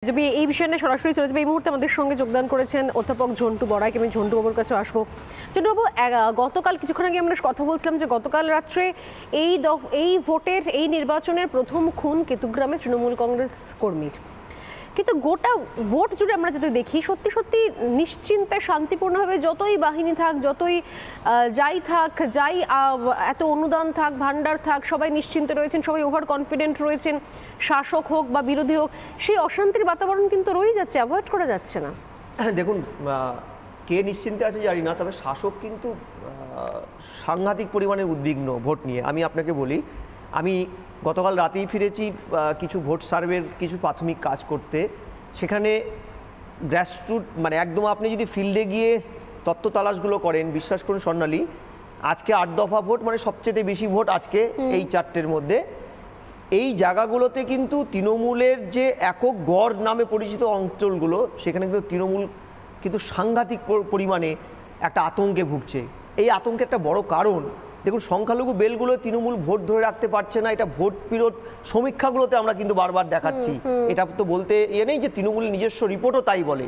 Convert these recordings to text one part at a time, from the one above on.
যদি এই বিষয় নিয়ে সরাসরি চলে যাবে, এই মুহূর্তে আমাদের সঙ্গে যোগদান করেছেন অধ্যাপক ঝন্টু বড়াই। আমি ঝন্টু বাবুর কাছে আসবো। ঝন্টু বাবু, গতকাল কিছুক্ষণ আগে আমরা কথা বলছিলাম যে গতকাল রাত্রে এই ভোটের এই নির্বাচনের প্রথম খুন কেতুগ্রামে তৃণমূল কংগ্রেস কর্মীর, কিন্তু গোটা ভোট জুড়ে আমরা যদি দেখি সত্যি সত্যি নিশ্চিন্তে শান্তিপূর্ণভাবে যতই বাহিনী থাক, যতই যাই এত অনুদান থাক, ভান্ডার থাক, সবাই নিশ্চিন্তে রয়েছেন, সবাই ওভার কনফিডেন্ট রয়েছেন, শাসক হোক বা বিরোধী হোক, সেই অশান্তির বাতাবরণ কিন্তু রয়ে যাচ্ছে, অ্যাভয়েড করা যাচ্ছে না। দেখুন, কে নিশ্চিন্তে আছে জানি না, তবে শাসক কিন্তু সাংঘাতিক পরিমাণে উদ্বিগ্ন ভোট নিয়ে। আমি আপনাকে বলি, আমি গতকাল রাতেই ফিরেছি কিছু ভোট সার্ভের কিছু প্রাথমিক কাজ করতে। সেখানে গ্রাসরুট মানে একদম আপনি যদি ফিল্ডে গিয়ে তত্ত্ব তালাশগুলো করেন, বিশ্বাস করুন স্বর্ণালী, আজকে 8 দফা ভোট, মানে সবচেয়ে বেশি ভোট আজকে এই 4টের মধ্যে। এই জায়গাগুলোতে কিন্তু তৃণমূলের যে একক গড় নামে পরিচিত অঞ্চলগুলো, সেখানে কিন্তু তৃণমূল কিন্তু সাংঘাতিক পরিমাণে একটা আতঙ্কে ভুগছে। এই আতঙ্কের একটা বড় কারণ, দেখুন, সংখ্যালঘু বেলগুলো তৃণমূল ভোট ধরে রাখতে পারছে না। এটা ভোট বিরোধ সমীক্ষাগুলোতে আমরা কিন্তু বারবার দেখাচ্ছি। এটা তো বলতে নেই যে তৃণমূলের নিজস্ব রিপোর্টও তাই বলে।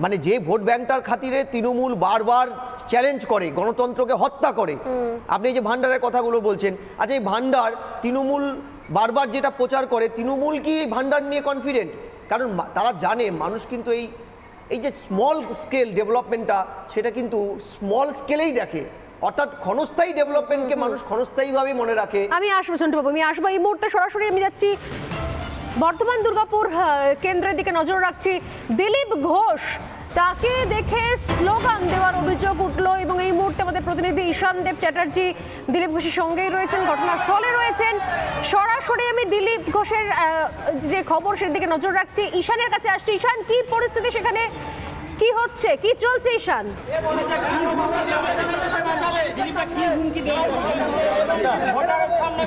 মানে যে ভোট ব্যাংকটার খাতিরে তৃণমূল বারবার চ্যালেঞ্জ করে, গণতন্ত্রকে হত্যা করে। আপনি এই যে ভান্ডারের কথাগুলো বলছেন, আচ্ছা এই ভান্ডার তৃণমূল বারবার যেটা প্রচার করে, তৃণমূল কি ভান্ডার নিয়ে কনফিডেন্ট? কারণ তারা জানে মানুষ কিন্তু এই যে স্মল স্কেল ডেভেলপমেন্টটা, সেটা কিন্তু স্মল স্কেলেই দেখে, অর্থাৎ ক্ষণস্থায়ী ডেভেলপমেন্টকে মানুষ ক্ষণস্থায়ীভাবে মনে রাখে। আমি আসবো ঝন্টু বাবু, আমি আসবো। এই মুহূর্তে সরাসরি আমি যাচ্ছি বর্ধমান দুর্গাপুর কেন্দ্রের দিকে, নজর রাখছি। দিলীপ ঘোষ, তাকে দেখে স্লোগান দেওয়ার অভিযোগ উঠলো এবং এই মুহূর্তে আমাদের প্রতিনিধি ঈশান দেব চ্যাটার্জি দিলীপ ঘোষের সঙ্গেই রয়েছেন, ঘটনাস্থলে রয়েছেন। সরাসরি আমি দিলীপ ঘোষের যে খবর সেদিকে নজর রাখছি, ঈশানের কাছে আসছি। ঈশান, কি পরিস্থিতি সেখানে, কি হচ্ছে, কি চলছে ঈশান?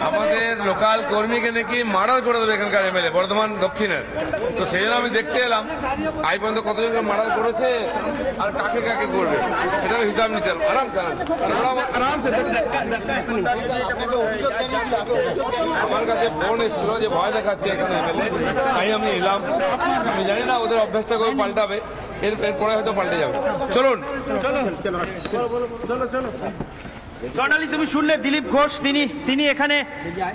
আমাদের লোকাল কর্মীকে নাকি মার্ডার করে দেবে এখানকার এমএলএ বর্ধমান দক্ষিণের, তো সেই জন্য আমি দেখতে এলাম আই পর্যন্ত কতজনকে মার্ডার করেছে আর কাকে কাকে করবে, এটার হিসাব নিতে আরামসে আমার কাছে ফোন এসেছিল যে ভয় দেখাচ্ছে এখানে এমএলএ, তাই আমি এলাম। আমি জানি না ওদের অভ্যাসটা করে পাল্টাবে, এরপরে হয়তো পাল্টে যাবে। চলুন। স্বর্ণালী, তুমি শুনলে দিলীপ ঘোষ তিনি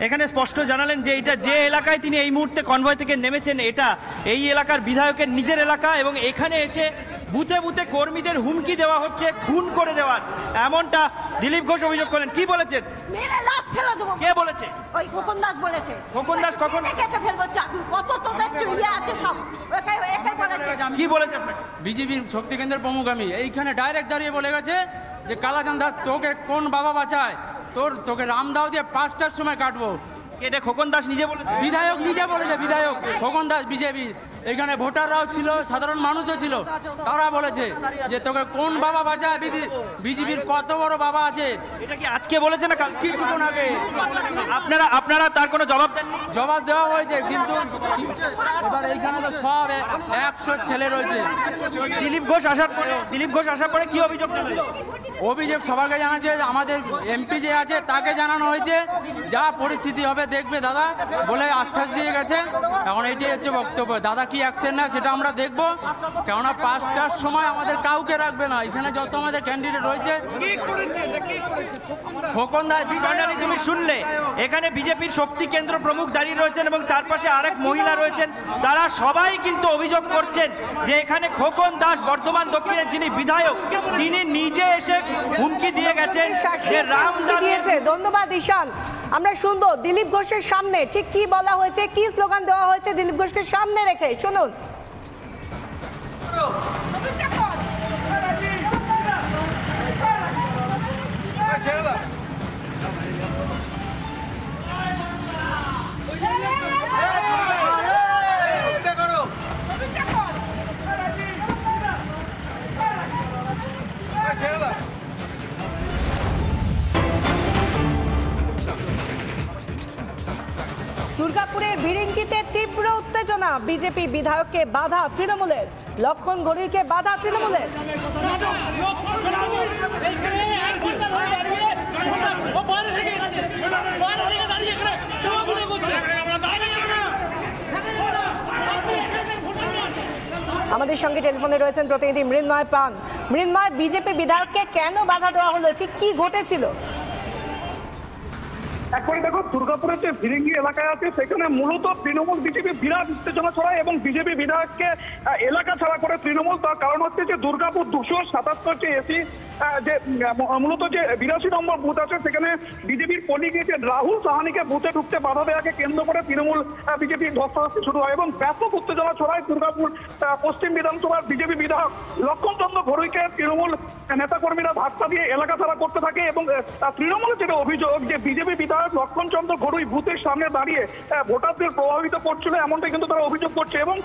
এখানে স্পষ্ট জানালেন যে এটা যে এলাকায় তিনি এই মুহূর্তে কনভয় থেকে নেমেছেন, এটা এই এলাকার বিধায়কের নিজের এলাকা এবং এখানে এসে বুথে বুথে কর্মীদের হুমকি দেওয়া হচ্ছে, খুন করে দেওয়ার, এমনটা দিলীপ ঘোষ অভিযোগ করেন। কি বলেছেন? কে বলেছে? ওই খোকন দাস বলেছে। খোকন দাস কখন? কি বলেছে? বিজেপির শক্তি কেন্দ্রের প্রমুখ আমি এইখানে ডাইরেক্ট দাঁড়িয়ে বলে গেছে যে কালাচাঁদ দাস, তোকে কোন বাবা বাঁচায়, তোকে রামদাও দিয়ে 5টার সময় কাটবো। এটা খোকন দাস নিজে বলেছে? বিধায়ক নিজে বলেছে, বিধায়ক খোকন দাস বিজেপি। এখানে ভোটাররাও ছিল, সাধারণ মানুষও ছিল, তারা বলেছে যে তোকে কোন বাবা বাঁচায়, বিজেপির কত বড় বাবা আছে। এটা কি আজকে বলেছে না কিছুক্ষণ আগে? আপনারা তার কোনো জবাব দেন? জবাব দেওয়া হয়েছে, কিন্তু এবার এইখানে তো সব 100 ছেলে রয়েছে। দিলীপ ঘোষ আসার পরে কি অভিযোগ? অভিযোগ সবাইকে জানাচ্ছে, আমাদের এমপি যে আছে তাকে জানানো হয়েছে, যা পরিস্থিতি হবে দেখবে দাদা বলে আশ্বাস দিয়ে গেছে। এখন এইটাই হচ্ছে বক্তব্য, দাদা কি অ্যাকশন না সেটা আমরা দেখবো, কেননা 5টার সময় আমাদের কাউকে রাখবে না। এখানে যত আমাদের ক্যান্ডিডেট রয়েছে, খোকন দাস। তুমি শুনলে এখানে বিজেপির শক্তি কেন্দ্র প্রমুখ দাঁড়িয়ে রয়েছেন এবং তার পাশে আরেক মহিলা রয়েছেন, তারা সবাই কিন্তু অভিযোগ করছেন যে এখানে খোকন দাস বর্ধমান দক্ষিণের যিনি বিধায়ক, তিনি নিজে এসে হুমকি দিয়ে গেছেন যে রামদাস দিয়েছে। ধন্যবাদ ঈশান। আমরা শুনবো দিলীপ ঘোষের সামনে ঠিক কি বলা হয়েছে, কি স্লোগান দেওয়া হয়েছে দিলীপ ঘোষকে সামনে রেখে, শুনুন। দুর্গাপুরের বিরিঙ্গিতে তীব্র উত্তেজনা, বিজেপি বিধায়ককে বাধা তৃণমূলের, লক্ষণ ঘড়িকে বাধা তৃণমূলের। আমাদের সঙ্গে টেলিফোনে রয়েছেন প্রতিনিধি মৃন্ময় পান। মৃন্ময়, বিজেপি বিধায়ককে কেন বাধা দেওয়া হলো, ঠিক কি ঘটেছিল? একবারে দেখো, দুর্গাপুরের যে ভিরিঙ্গি এলাকায় আছে সেখানে মূলত তৃণমূল বিজেপি বিরাট উত্তেজনা ছড়ায় এবং বিজেপি বিধায়ককে এলাকা ছাড়া করে তৃণমূল। তার কারণ হচ্ছে যে দুর্গাপুর 277 যে এসি যে মূলত যে 82 নম্বর বুথ আছে সেখানে বিজেপির পোলিং এজেন্ট রাহুল সাহানিকে বুথে ঢুকতে বাধা দেওয়াকে কেন্দ্র করে তৃণমূল বিজেপির ধস্তাধস্তি শুরু হয় এবং ব্যাপক উত্তেজনা ছড়ায়। দুর্গাপুর পশ্চিম বিধানসভার বিজেপি বিধায়ক লক্ষণ চন্দ্র ঘড়ুইকে তৃণমূল নেতাকর্মীরা ধাক্কা দিয়ে এলাকা ছাড়া করতে থাকে এবং তৃণমূলের যেটা অভিযোগ যে বিজেপি বিধায়ক লক্ষণ চন্দ্র ঘড়ুই বুথের সামনে দাঁড়িয়ে ভোটারদের প্রভাবিত করছিল, এমনটাই কিন্তু তারা অভিযোগ করছে। এবং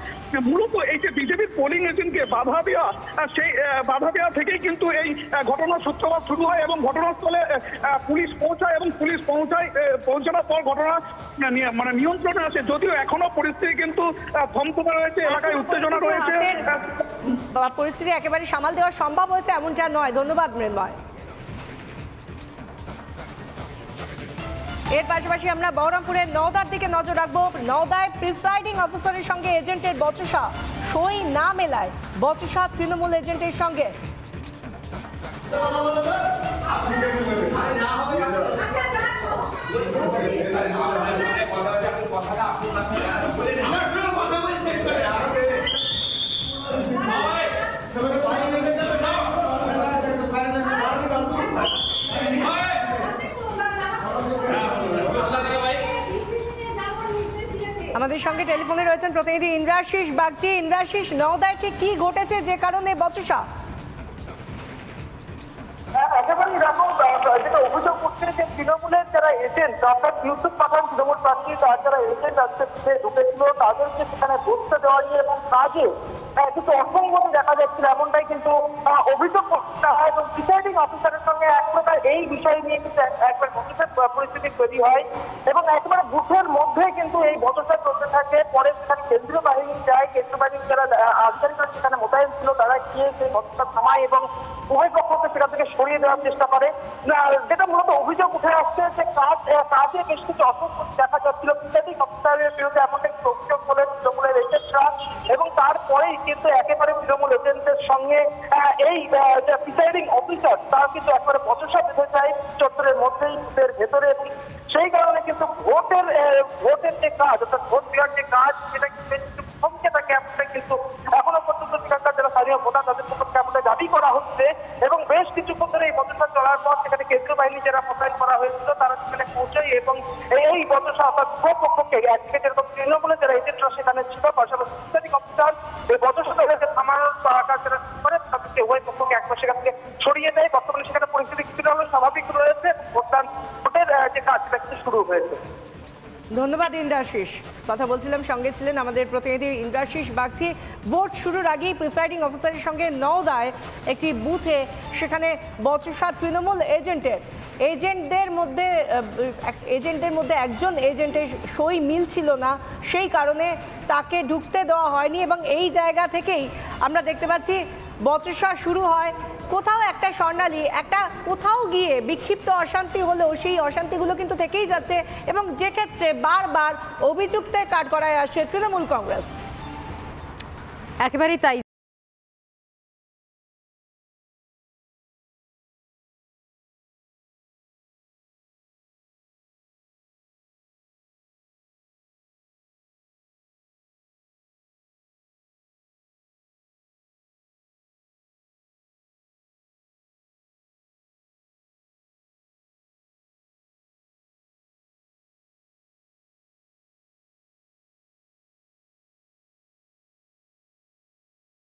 মূলত এই যে বিজেপির পোলিং এজেন্টকে বাধা দেওয়া, সেই বাধা দেওয়া থেকেই কিন্তু এই ঘটনার সূত্রপাত শুরু হয় এবং ঘটনাস্থলে পুলিশ পৌঁছায় এবং পুলিশ পৌঁছানোর পর ঘটনা মানে নিয়ন্ত্রণে আসে। যদিও এখনো পরিস্থিতি কিন্তু থমথমে রয়েছে, এলাকায় উত্তেজনা রয়েছে। পরিস্থিতি একেবারে সামাল দেওয়া সম্ভব হয়েছে এমনটা নয়। ধন্যবাদ মৃন্ময়। এর পাশাপাশি আমরা বহরমপুরের নওদার দিকে নজর রাখবো। নওদায় প্রিসাইডিং অফিসারের সঙ্গে এজেন্টের বচসা, সই না মেলায় বচসা তৃণমূল এজেন্টের সঙ্গে। আমাদের সঙ্গে টেলিফোনে রয়েছেন প্রতিনিধি ইন্দ্রাশিস বাগচি। ইন্দ্রাশিস, নওদায় ঠিক কি ঘটেছে যে কারণে বচসা? একেবারেই দেখো, যেটা অভিযোগ করছে যে তৃণমূলের যারা এজেন্ট অর্থাৎ ইউসুফ পাঠান তৃণমূল প্রার্থী, তার যারা এজেন্ট আজকে ঢুকেছিল তাদেরকে সেখানে বসতে দেওয়া নিয়ে এবং কাজে কিন্তু অসঙ্গতি দেখা যাচ্ছিল, এমনটাই কিন্তু অভিযোগ করতে হয়। এবং প্রিসাইডিং অফিসারের সঙ্গে এক প্রকার এই বিষয় নিয়ে কিন্তু একবার বচসার পরিস্থিতি তৈরি হয় এবং একেবারে বুথের মধ্যে কিন্তু এই বচসা চলতে থাকে। পরে সেখানে কেন্দ্রীয় বাহিনী যায়, কেন্দ্রীয় বাহিনীর যারা আধিকারিকরা সেখানে মোতায়েন ছিল তারা গিয়ে সেই বচসা থামায় এবং উভয় পক্ষকে সেখান থেকে সরিয়ে দেওয়ার চেষ্টা করে। যেটা মূলত অভিযোগ উঠে আসছে যে কাজে বেশ কিছু অসঙ্গতি দেখা যাচ্ছিল প্রিসাইডিং অফিসারের বিরুদ্ধে, এমনটা কিন্তু অভিযোগ বলে তৃণমূলের এজেন্টরা। এবং তারপরেই কিন্তু একেবারে তৃণমূল এজেন্টের সঙ্গে এই প্রিসাইডিং অফিসার তার কিন্তু একেবারে বচসা বেঁধে যায় চত্বরের মধ্যেই, বুথের ভেতরে। এবং সেই কারণে কিন্তু ভোটের যে কাজ অর্থাৎ ভোট দেওয়ার যে কাজ সেটা কিন্তু থমকে থাকে, এমনটা কিন্তু এখনো পর্যন্ত সেখানকার যারা স্থানীয় ভোটার তাদের পক্ষে এমনটা দাবি করা হচ্ছে। এবং বেশ কিছুক্ষণ ধরে এই বচসা চলার পর সেখানে কেন্দ্রীয় বাহিনী যারা মোতায়েন করা হয়েছিল তারা সেখানে পৌঁছায় এবং এই বচসা অর্থাৎ উভয় পক্ষকে একদিকে যেরকম তৃণমূলের যারা এজেন্টরা সেখানে ছিল, পাশাপাশি প্রিসাইডিং অফিসার এই বচসা তাদেরকে থামানোর কাজ যারা করে তাদেরকে উভয় পক্ষকে একবার সেখান থেকে সরিয়ে দেয়। বর্তমানে সেখানে পরিস্থিতি কিছুটা হলেও স্বাভাবিক রয়েছে, ভোটের যে কাজ সেটা কিন্তু শুরু হয়েছে। ধন্যবাদ ইন্দ্রাশিস। কথা বলছিলাম, সঙ্গে ছিলেন আমাদের প্রতিনিধি ইন্দ্রাশিস বাগচি। ভোট শুরুর আগেই প্রিসাইডিং অফিসারের সঙ্গে নওদায় একটি বুথে সেখানে বচসা তৃণমূল এজেন্টদের মধ্যে একজন এজেন্টের সই মিলছিল না, সেই কারণে তাকে ঢুকতে দেওয়া হয়নি এবং এই জায়গা থেকেই আমরা দেখতে পাচ্ছি বচসা শুরু হয়। কোথাও একটা স্বর্ণালী, একটা কোথাও গিয়ে বিক্ষিপ্ত অশান্তি হলেও সেই অশান্তিগুলো কিন্তু থেকেই যাচ্ছে এবং যে ক্ষেত্রে বারবার অভিযুক্তের কাঠগড়ায় আসছে তৃণমূল কংগ্রেস। একেবারেই তাই।